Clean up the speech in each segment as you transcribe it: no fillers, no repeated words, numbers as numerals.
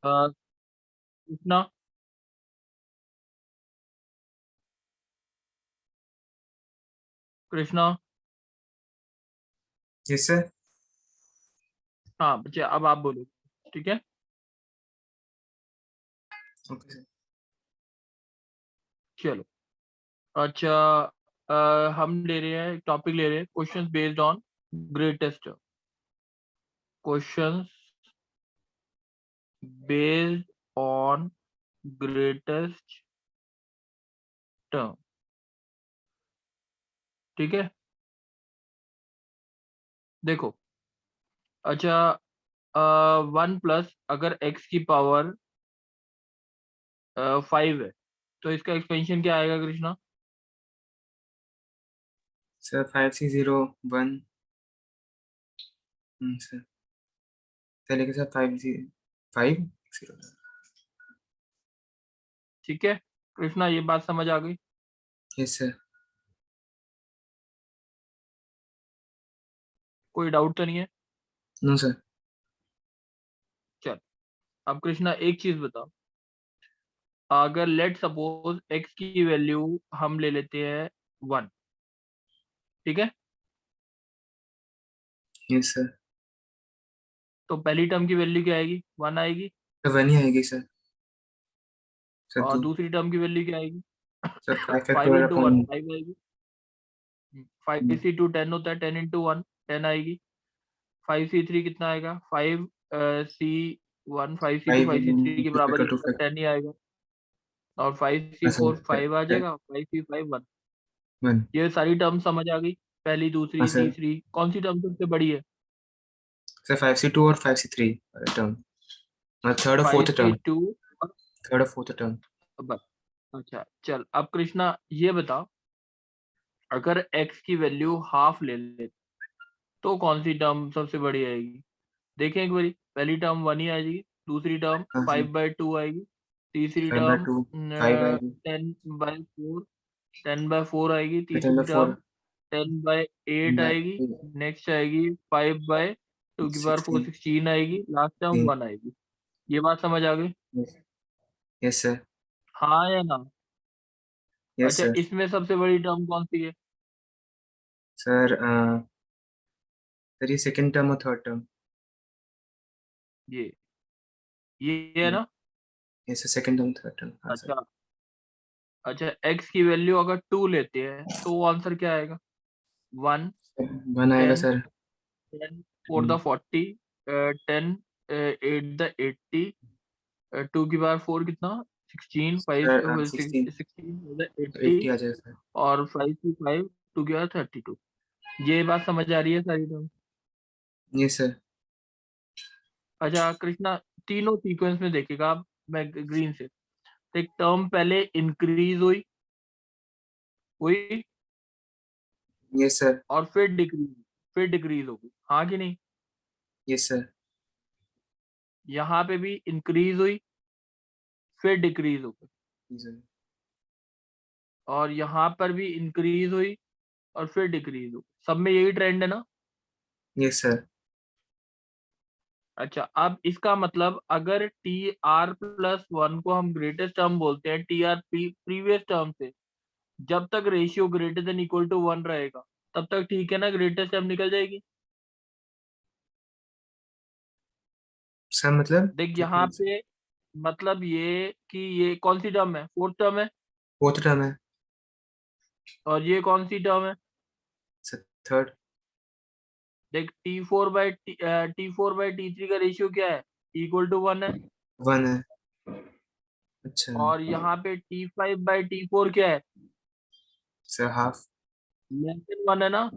Krishna, Krishna. Yes sir. हाँ बच्चे, अब आप बोलो, ठीक है। Okay sir. चलो, अच्छा, हम ले रहे हैं, टॉपिक ले रहे हैं, questions based on greatest, questions based on greatest term, ठीक है। देखो, अच्छा, 1 प्लस अगर x की पावर 5 है तो इसका एक्सपेंशन क्या आएगा कृष्णा? Sir 5601 sir. चलेगा सर 505 ठीक है कृष्णा, ये बात समझ आ गई? Yes sir. कोई डाउट तो नहीं है? No sir. चल, अब कृष्णा एक चीज बताओ, अगर लेट सपोज x की वैल्यू हम ले लेते हैं 1, ठीक है, यस सर। तो पहली टर्म की वैल्यू क्या आएगी? 1 आएगी। सर 1 ही आएगी सर। सर और दूसरी टर्म की वैल्यू क्या आएगी? Sir 5 5 factorial into one upon 5 आएगी। 5c2 10 होता है, 10 इंटू 1 10 आएगी। 5c3 कितना आएगा? 5c1 5c2 5 5c3 के बराबर ही इक्वल टू 10 ही आएगा। और 5c4 सर 5 आ जाएगा, 5c5 1। 1। ये सारी टर्म समझ आ गई, पहली हाँ दूसरी सर। तीसरी, कौन सी टर्म सबसे बड़ी है? सर 5c2 और 5c3 टर्म, थर्ड और फोर्थ टर्म। 5c2 थर्ड और फोर्थ टर्म। बस। अच्छा चल, अब कृष्णा ये बताओ, अगर x की वैल्यू हाफ ले ले तो कौन सी टर्म सबसे बड़ी आएगी? देखें एक बारी, पहली टर्म 1 ही आएगी, दूसरी टर्म हाँ सर। 5/2 आएगी, तीसरी 5/2 टर्म 5 आएगी। 10/4 10/4 आएगी, सेकेंड में तीसरी 4 टर्म 10/8 बाय आएगी, नेक्स्ट आएगी 5/2 की पावर 4 16। 16 आएगी, लास्ट टर्म 1 आएगी। ये बात समझ आ गई? Yes sir. हाँ या ना? यस अच्छा, सर। इसमें सबसे बड़ी टर्म कौन सी है? सर सर ये सेकेंड टर्म और थर्ड टर्म। ये ये है ना? Yes sir, second term third term, हाँ सर। अच्छा, अच्छा, x की वैल्यू अगर 2 लेते हैं तो आंसर क्या आएगा? 1 1 आएगा 10 सर। 10 4 द 40 10 8 द 80 2 की पावर 4 कितना? 16 सर 5 16 16 द तो 80 80 आ जाएगा सर। और 5 की 5 2 की पावर 32। ये बात समझ आ रही है सारी टर्म? Yes sir. अच्छा कृष्णा, तीनों सीक्वेंस में देखिएगा आप, मैं ग्रीन से, एक टर्म पहले इंक्रीज हुई हुई यस सर। और फिर डिक्रीज हो गई, हाँ कि नहीं? Yes sir. यहाँ पे भी इंक्रीज हुई फिर डिक्रीज हो गई, और यहाँ पर भी इंक्रीज हुई और फिर डिक्रीज हो गई, सब में यही ट्रेंड है ना? Yes sir. अच्छा, अब इसका मतलब अगर TR+1 को हम ग्रेटेस्ट टर्म बोलते हैं TR प्रीवियस टर्म से, जब तक ratio greater than equal to 1 रहेगा तब तक ठीक है ना, ग्रेटेस्ट टर्म निकल जाएगी। सर मतलब देख यहाँ पे, मतलब ये कि ये कौन सी टर्म है? फोर्थ टर्म है। फोर्थ टर्म है और ये कौन सी टर्म है? Sir, third. देख T4/T3 का रेशियो क्या है? इक्वल टू 1 है। 1 है। अच्छा और यहाँ पे T5/T4 क्या है? Sir, half. लेस देन 1 है ना?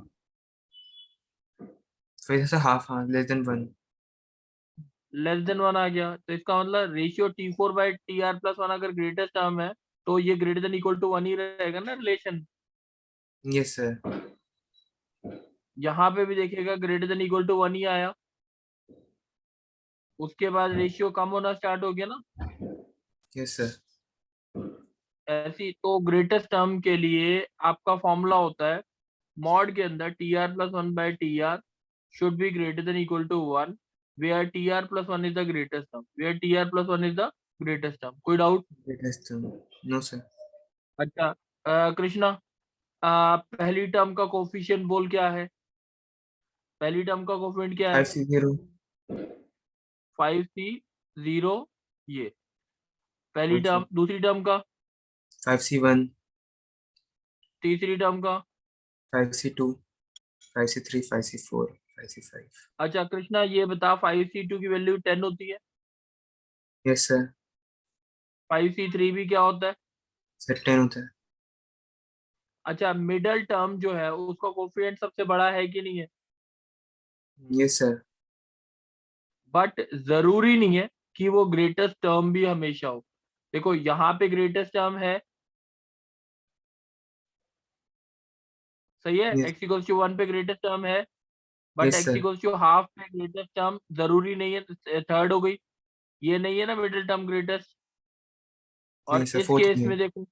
फिर से हाफ, हाँ, लेस देन 1। लेस देन 1 आ गया, तो इसका मतलब रेशियो T4/TR+1 अगर ग्रेटेस्ट टर्म है तो ये ग्रेटर देन इक्वल टू 1 ही रहेगा ना रिलेशन। Yes sir. यहाँ पे भी देखिएगा ग्रेटर देन इक्वल टू 1 ही आया, उसके बाद रेशियो कम होना स्टार्ट हो गया ना। Yes sir. ऐसी तो ग्रेटेस्ट टर्म के लिए आपका फॉर्मूला होता है, मॉड के अंदर TR+1/TR should be greater than equal to 1, where tr plus 1 is the greatest term, where tr plus 1 is the greatest term. कोई doubt? Greatest term. No, sir. अच्छा कृष्णा, पहली टर्म का कोफिशिएंट बोल क्या है? पहली टर्म का कोफिशिएंट क्या है? 5C0. 5C0, ये पहली Okay. टर्म। दूसरी टर्म का? 5C1, तीसरी टर्म का? 5C2, 5C3, 5C4, 5C5. अच्छा कृष्णा ये बता, 5C2 की वैल्यू 10 होती है, Yes, sir. 5C3 भी क्या होता है? Sir, 10 होता है. अच्छा मिडल टर्म जो है उसका कोफिशिएंट सबसे बड़ा है कि नहीं है? Yes, sir. बट जरूरी नहीं है कि वो ग्रेटेस्ट टर्म भी हमेशा हो। देखो यहाँ पे ग्रेटेस्ट टर्म है, सही है, Yes, x इक्वल्स टू 1 पे ग्रेटेस्ट टर्म है, but yes, x sir. Equals to half पे ग्रेटेस्ट टर्म जरूरी नहीं है, थर्ड हो गई, ये नहीं है ना मिडिल टर्म ग्रेटेस्ट। नहीं और सर, इस फोर्थ केस में. में देखो,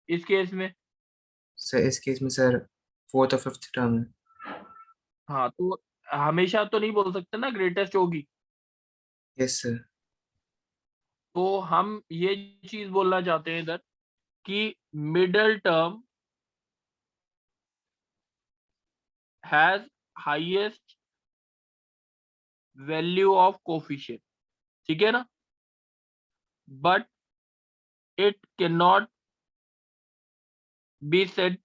इस केस में सर इस केस में सर फोर्थ और फिफ्थ टर्म है. हाँ, तो हमेशा तो नहीं बोल सकते ना ग्रेटेस्ट होगी, यस सर. तो हम ये चीज बोलना चाहते हैं इधर कि middle term has highest value of coefficient, ठीक है ना, but it can not be said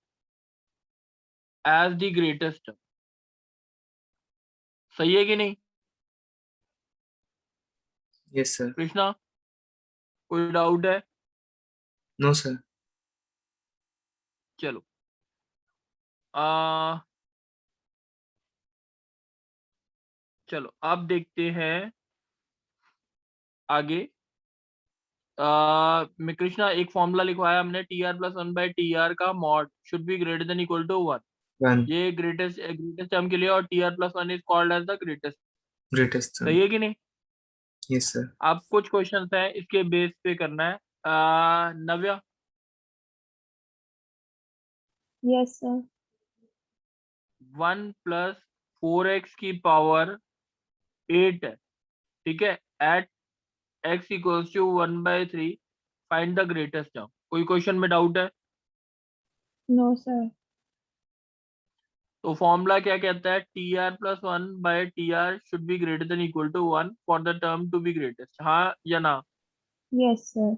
as the greatest term. सही है कि नहीं यस सर. कृष्णा? कोई डाउट है? No sir. चलो आ चलो अब देखते हैं आगे। मैं कृष्णा एक फॉर्मूला लिखवाया हमने, टी आर प्लस 1/TR का mod should be greater than equal to 1, 1. ये ग्रेटेस्ट टर्म के लिए, और T R plus 1 is called as the greatest. Greatest term. सही है कि नहीं? Yes sir. अब कुछ क्वेश्चंस हैं इसके बेस पे करना है। नव्या, Yes, sir. 1 प्लस 4x की पावर 8 है, ठीक है, at x equals to 1/3, find the greatest term. कोई क्वेश्चन में डाउट है? No, sir. तो फॉर्मूला क्या कहता है, T R plus 1/TR should be greater than equal to 1 for the term to be greatest, हाँ या ना? Yes, sir.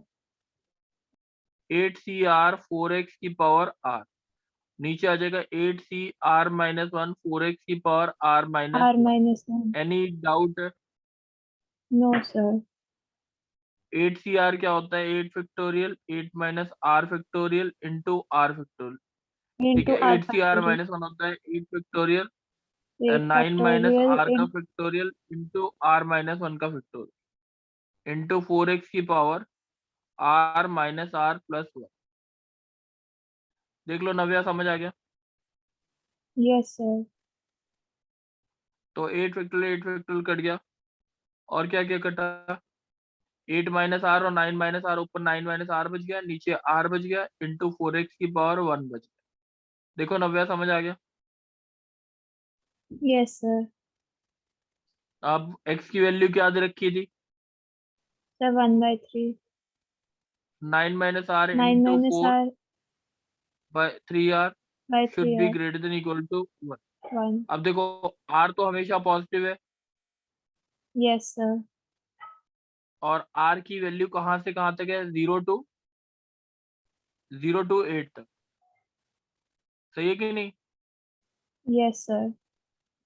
8CR 4x की पावर r, नीचे आ जाएगा 8CR-1 4x की power r minus R 1। minus 1. Any doubt? No, sir. 8CR क्या होता है? 8 factorial 8 minus r factorial into r factorial, ठीक Into है, R 8CR-1 factorial. होता है 8 फैक्टोरियल 8 9 माइनस factorial r का in फैक्टोरियल इंटू r-1 का फैक्टोरियल इंटू 4x की power r minus r plus 1। देख लो नव्या, समझ आ गया? yes, sir. तो 8 फैक्टोरियल कट गया, और क्या क्या कटा? 8 माइनस आर और 9 माइनस आर, ऊपर 9 माइनस आर बच गया, नीचे आर बच गया, इंटू 4x की पावर 1 बच गया। देखो नव्या, समझ आ गया? Yes, sir. अब x की वैल्यू क्या दे रखी थी? Sir, 1/3. 9 minus R 9 into minus 4 R by 3r by should be 3R. Greater than equal to 1। 1. अब देखो r तो हमेशा पॉजिटिव है, Yes, sir. और r की वैल्यू कहाँ से कहाँ तक है? 0 टू 8 तक। सही है कि नहीं? Yes, sir.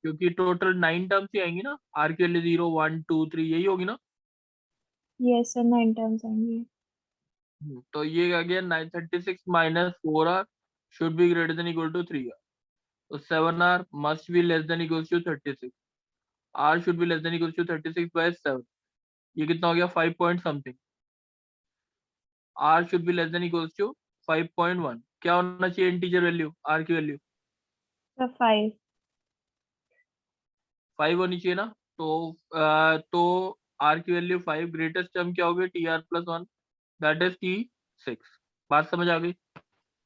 क्योंकि टोटल 9 टर्म्स ही आएंगी ना, r के लिए 0 1 2 3 यही होगी ना। Yes, sir. 9 terms आएंगे. तो ये आ गया 936 minus 4r should be greater than equal to 3r, तो 7r must be less than equal to 36, r should be less than equal to 36 by 7, ये कितना हो गया? 5 point something. r should be less than equal to 5.1, क्या होना चाहिए integer value, r की value Sir, 5. 5 होनी चाहिए ना, तो r की वैल्यू 5, ग्रेटेस्ट टर्म क्या होगी? tr plus 1, that is t6। बात समझ आ गई?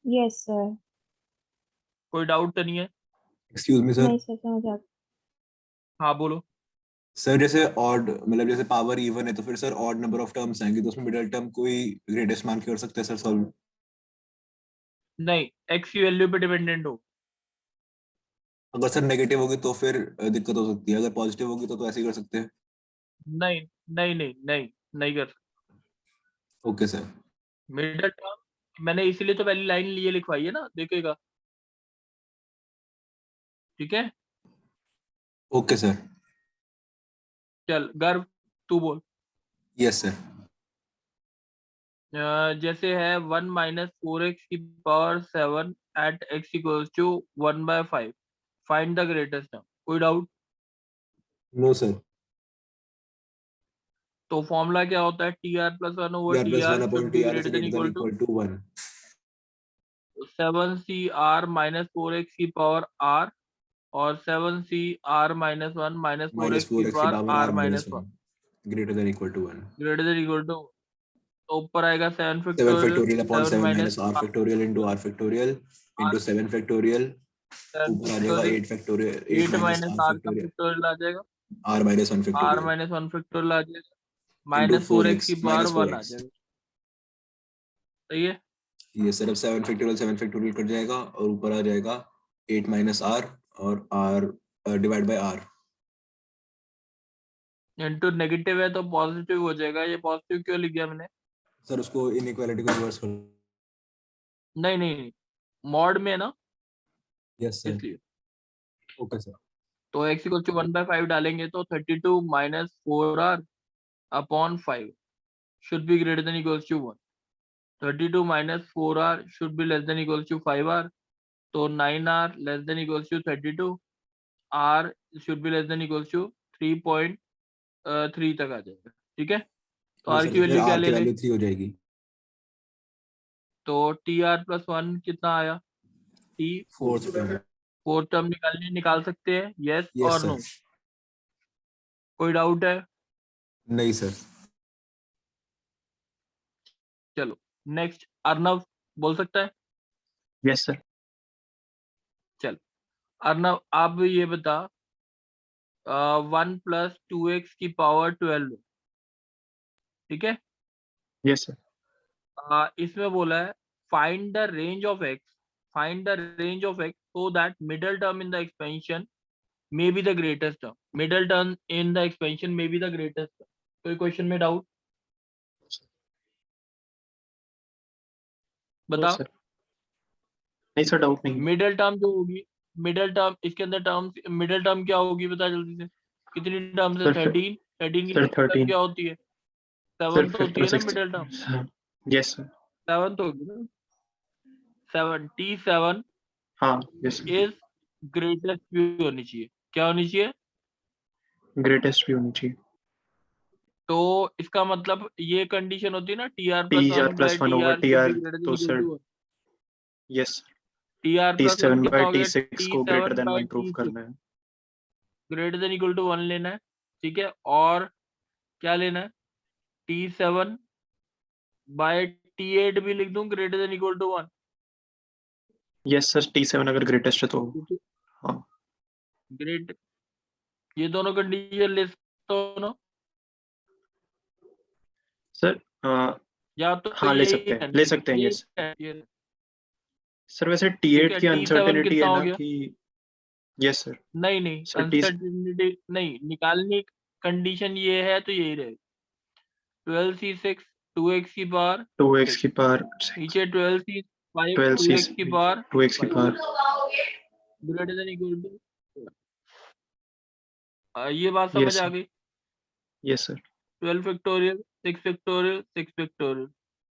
Yes, sir. कोई डाउट तो नहीं है? एक्सक्यूज मी सर, नहीं सर, समझ आ गया. हाँ बोलो। सर जैसे ऑड मतलब जैसे पावर इवन है तो फिर sir odd number of terms आएंगे तो उसमें मिडिल टर्म कोई ग्रेटेस्ट मान के कर सकते हैं सर सॉल्व। नहीं, एक्स की वैल्यू पे डिपेंडेंट हो। अगर सर नेगेटिव होगी तो फिर दिक्कत हो सकती है, अगर पॉजिटिव होगी तो ऐसे ही कर सकते हैं। नहीं नहीं नहीं नहीं, नहीं कर सकते। Okay sir. मिडिल टर्म मैंने इसीलिए तो पहली लाइन लिए लिखवाई है ना, देखेगा। ठीक है, ओके सर। चल गर्व तू बोल। Yes sir. जैसे है 1 माइनस 4x की power 7 at x equals to 1/5, find the greatest term. कोई डाउट? No sir. तो फॉर्मूला क्या होता है? T R plus one over T R T plus R one should upon be T R is greater than greater than equal to equal to 1। 7 C R minus 4x की power और 7 C R minus 1 minus 4x minus की 4x की power power R r minus minus 1 1 greater than equal to 1। Greater than equal to, तो ऊपर आएगा 7 7 factorial, factorial upon 7 7 minus minus r factorial into r factorial into 7 factorial. 7 ऊपर आ जाएगा factorial, 8 factorial 8 8 minus minus r R का factorial factorial आ जाएगा, r minus 1 R factorial minus 1 factorial आ जाएगा, इनटू माइनस 4x 4x की पावर माइनस 1 आ 4x। जाएगा। सही है। ये सर अब 7 फैक्टोरियल कट जाएगा और ऊपर आ जाएगा 8 माइनस r और r divide by r। Into negative है तो पॉजिटिव हो जाएगा। ये पॉजिटिव क्यों लिख दिया मैंने? सर उसको इनइक्वालिटी को रिवर्स कर। नहीं नहीं नहीं, मॉड में है ना, यस सर। इसलिए। Okay sir. तो x इक्वल टू 1/5 डालेंगे तो 32 minus 4r upon 5 should be greater than equals to 1। 32 minus 4r should be less than equals to 5r, तो 9r less than equals to 32, r should be less than equals to 3.3 तक आ जाएगा। ठीक है, तो ये r sir की तो फिर वैल्यू क्या r ले की ले? वैल्यू 3 हो जाएगी। तो टी आर प्लस 1 कितना आया? टी 4। 4th term. 4 टर्म निकाल सकते हैं, यस यस और सर। नो? कोई डाउट है? नहीं सर। चलो नेक्स्ट, अर्नव बोल सकता है। Yes sir. चल अर्नव, आप ये बता, 1 प्लस 2x की पावर 12, ठीक है। Yes sir. इसमें बोला है find the range of x, find the range of x so that middle term in the expansion may be the greatest term, middle term in the expansion may be the greatest term. कोई question में doubt? No बता। Sir. नहीं sir, doubt नहीं। Middle term जो होगी, middle term इसके अंदर term, middle term क्या होगी बता जल्दी से। कितनी टर्म्स है? सर 13। 13 की सर मिडल टर्म 13। क्या होती है? सर 7 तो होती 15 है ना 16। Middle term, yes sir. 7 तो होगी ना। 7 T7 हाँ यस सर। इज ग्रेटेस्ट भी होनी चाहिए। क्या होनी चाहिए? ग्रेटेस्ट भी होनी चाहिए। तो इसका मतलब ये कंडीशन होती है ना, T R T plus R one plus by 1 T over R T should R be greater than तो equal sir to 1। Yes T R T plus 1 7 कितना बाई हो टी गया? 6 को greater T7 then by 1 proof T6 करना है। Greater than equal to 1 लेना है। ठीक है, और क्या लेना है? T7 बाय T8 भी लिख दूं greater than equal to 1। Yes sir, T7 अगर ग्रेटेस्ट है तो हाँ। ग्रेट, ये दोनों कंडीशन ले सकते हो ना? सर या तो हाँ ले सकते हैं, ले सकते हैं। यस ये सर, वैसे ठीक T8 है। की T7 अनसर्टेनिटी कितना है हो ना गया? कि यस सर। नहीं नहीं, सर अनसर्टेनिटी नहीं निकालनी, कंडीशन ये है तो यही रहेगी। 12c6 2x की पावर 2x 6, की पावर 6, नीचे 12c5 12c 2x की पावर 2x की 5 power. Greater than equal to. ये बात समझ यस आ सर। गई? Yes sir. 12 factorial 6 factorial 6 factorial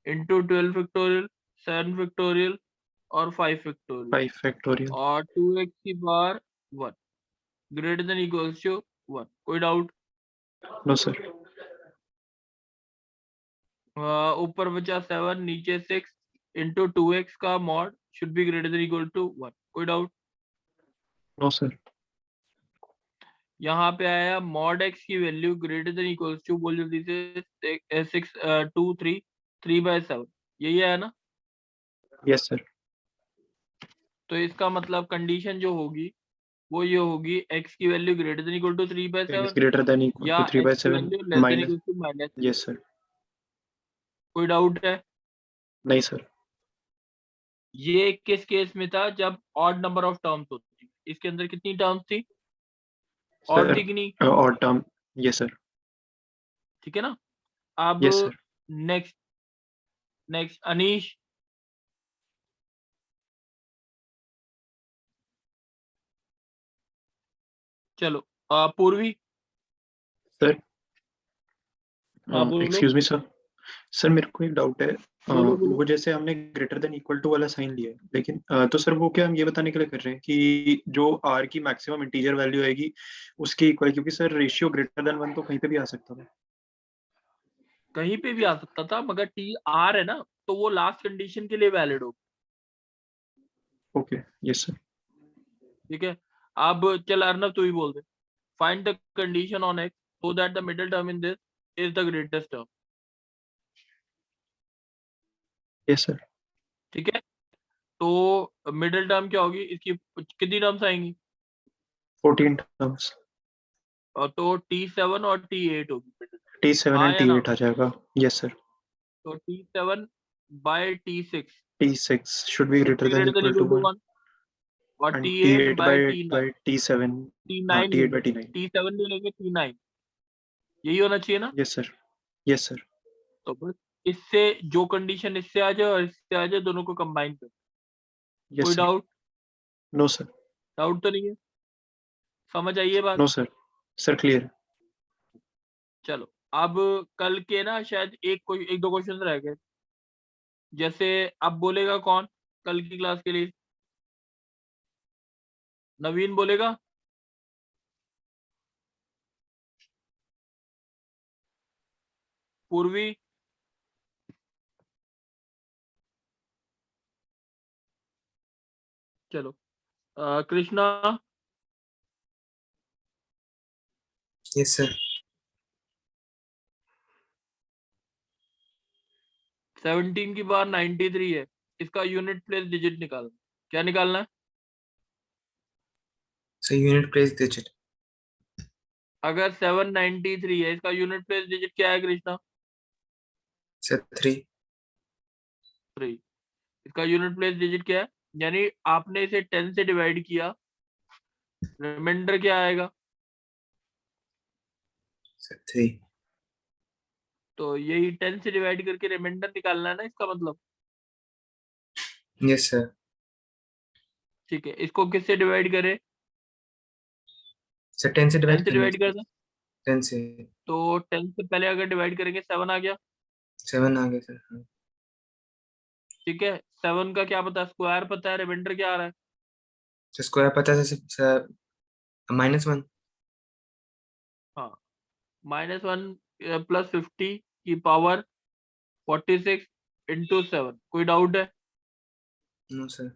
into 12 factorial 7 factorial और 5 फैक्टोरियल 5 फैक्टोरियल। और 2x की power 1 greater than equals to 1। कोई डाउट? No sir. ऊपर बचा 7, नीचे 6 इंटू 2x का mod should be greater than equal to 1। कोई डाउट? No sir. यहाँ पे आया मॉड x की value greater than equals to, बोल जल्दी से 6 2 3 3/7, यही है ना? Yes sir. तो इसका मतलब कंडीशन जो होगी वो ये होगी x की value greater than equal to 3/7 is greater than equal या to 3 x by की 7 value less than minus. Equal to minus. Yes sir. कोई डाउट है? नहीं सर. ये किस केस में था? जब ऑड नंबर ऑफ टर्म्स होती थी। इसके अंदर कितनी टर्म्स थी? ऑड Sir, थी कि नहीं? odd term. Yes sir. ठीक है ना। अब Yes sir. नेक्स्ट अनीश। चलो पूर्वी। Sir. हाँ बोलो Excuse me sir. सर मेरे को एक डाउट है. बोलो बोलो। वो जैसे हमने ग्रेटर देन इक्वल टू वाला साइन लिया है, लेकिन तो सर वो क्या हम ये बताने के लिए कर रहे हैं कि जो r की मैक्सिमम इंटीजर वैल्यू आएगी उसके इक्वल, क्योंकि सर रेशियो ग्रेटर देन 1 तो कहीं पे भी आ सकता था. कहीं पे भी आ सकता था, मगर टी आर है ना, तो वो लास्ट कंडीशन के लिए वैलिड हो। ओके. Yes sir. ठीक है। अब चल अर्नब तू ही बोल दे। Find the condition on x so that the middle term in this is the greatest term. Yes sir. ठीक है। तो मिडिल टर्म क्या होगी? इसकी कितनी टर्म्स आएंगी? 14 टर्म्स. तो T7 और T8 होगी। T7 हाँ एंड या ना? T8 आ जाएगा. Yes sir. तो T7 by T6 T6 should be greater than greater than equal to equal to 1 1 और and T8 T8 bye by T9 T7. हाँ, T9 T8 ले by लेंगे, T9. T7 नहीं लेंगे, T9। यही होना चाहिए ना। Yes sir. Yes sir. तो बस इससे जो कंडीशन इससे आ जाए और इससे आ जाए, दोनों को कंबाइन कर। यस कोई sir. Doubt? No sir. Doubt तो नहीं है? समझ आइए बात। No sir. Sir clear. चलो अब कल के ना शायद एक दो क्वेश्चन रह गए। जैसे अब बोलेगा कौन कल की क्लास के लिए? नवीन बोलेगा? पूर्वी? चलो कृष्णा? Yes sir. 17 की बार 93 है, इसका यूनिट प्लेस डिजिट निकालना। क्या निकालना है? So unit place digit. अगर 793 है, इसका यूनिट प्लेस डिजिट क्या है कृष्णा? So 3. 3। इसका यूनिट प्लेस डिजिट क्या है? यानी आपने इसे 10 से डिवाइड किया, रिमाइंडर क्या आएगा? So 3. तो यही 10 से डिवाइड करके रिमाइंडर निकालना है ना, इसका मतलब। Yes sir. ठीक है, इसको किससे डिवाइड करें? So 10 से 10 divide से करना डिवाइड कर है. दें। 10 से. तो 10 से पहले अगर डिवाइड करेंगे 7 आ गया। 7 आ गया सर. हाँ. ठीक है, 7 का क्या पता, स्क्वायर पता है, रिमाइंडर क्या आ रहा है? So square पता है सर. -1. हाँ, -1 प्लस 50 की पावर 46 इंटू 7। कोई डाउट है? No sir.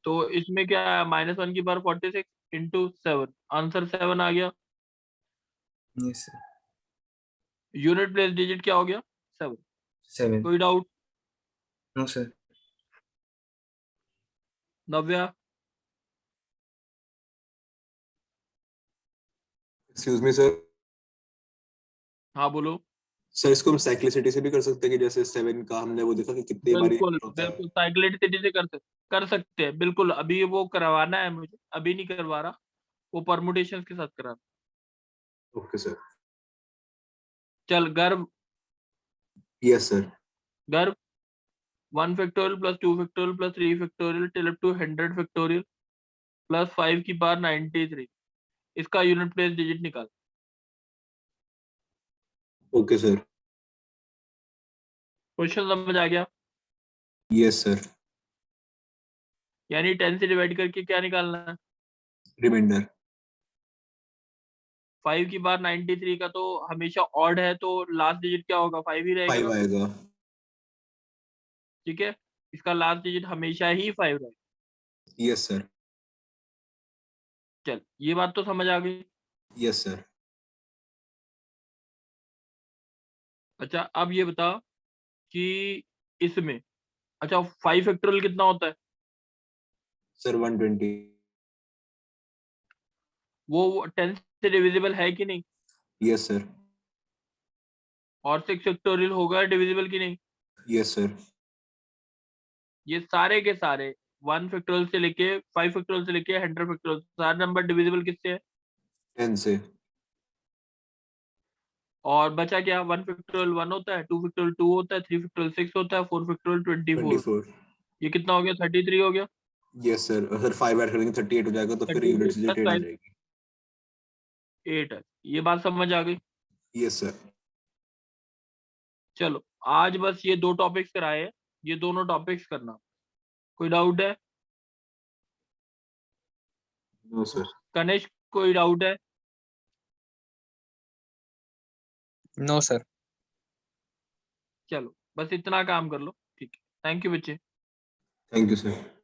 तो इसमें क्या है? -1 की पावर 46 इंटू 7, आंसर 7 आ गया। Yes sir. Unit place digit क्या हो गया? 7। 7. कोई doubt? No sir. Navya? Excuse me sir. हाँ बोलो। सर इसको हम साइक्लिसिटी से भी कर सकते हैं कि जैसे 7 का हमने वो देखा कि कितनी बारी बिल्कुल होता है. बिल्कुल, साइक्लिसिटी से कर सकते हैं बिल्कुल। अभी वो करवाना है मुझे, अभी नहीं करवा रहा, वो परमुटेशन के साथ करा। Okay sir. चल गर्व। Yes sir. Garv 1 factorial plus 2 factorial plus 3 factorial till up to 100 factorial plus 5 की पावर 93, इसका यूनिट प्लेस डिजिट निकाल। Okay sir. क्वेश्चन समझ आ गया? Yes sir. यानी 10 से डिवाइड करके क्या निकालना है? रिमाइंडर. 5 की बार 93 का तो हमेशा ऑड है, तो लास्ट डिजिट क्या होगा? 5 ही 5 रहेगा। आएगा. ठीक है, इसका लास्ट डिजिट हमेशा ही 5 रहेगा। Yes sir. चल ये बात तो समझ आ गई। Yes sir. अच्छा अब ये बता कि इसमें, अच्छा 5 फैक्टोरियल कितना होता है? सर 120. वो 10 से डिविजिबल है कि नहीं, यस सर, और 6 फैक्टोरियल होगा डिविजिबल की नहीं। यस सर, ये सारे के सारे 1 फैक्टोरियल से लेके 5 फैक्टोरियल से लेके 100 फैक्टोरियल सारे नंबर डिविजिबल किससे है, 10 से, और बचा क्या, 1 फैक्टोरियल 1 होता है, 2 फैक्टोरियल 2 होता है, 3 फैक्टोरियल 6 होता है, 4 फैक्टोरियल 24। 24। ये कितना हो गया, 33 हो गया। यस सर, अगर 5 ऐड करेंगे 38 हो जाएगा, तो फिर 33 यूनिट्स प्लस 8 आ 5 जाएगी। 8 है। ये बात समझ आ गई। Yes sir. चलो आज बस ये 2 टॉपिक्स कराए हैं, ये दोनों टॉपिक्स करना। कोई डाउट है नो सर। कनिष्क, कोई डाउट है? No sir. चलो बस इतना काम कर लो, ठीक है। थैंक यू बच्चे। Thank you sir.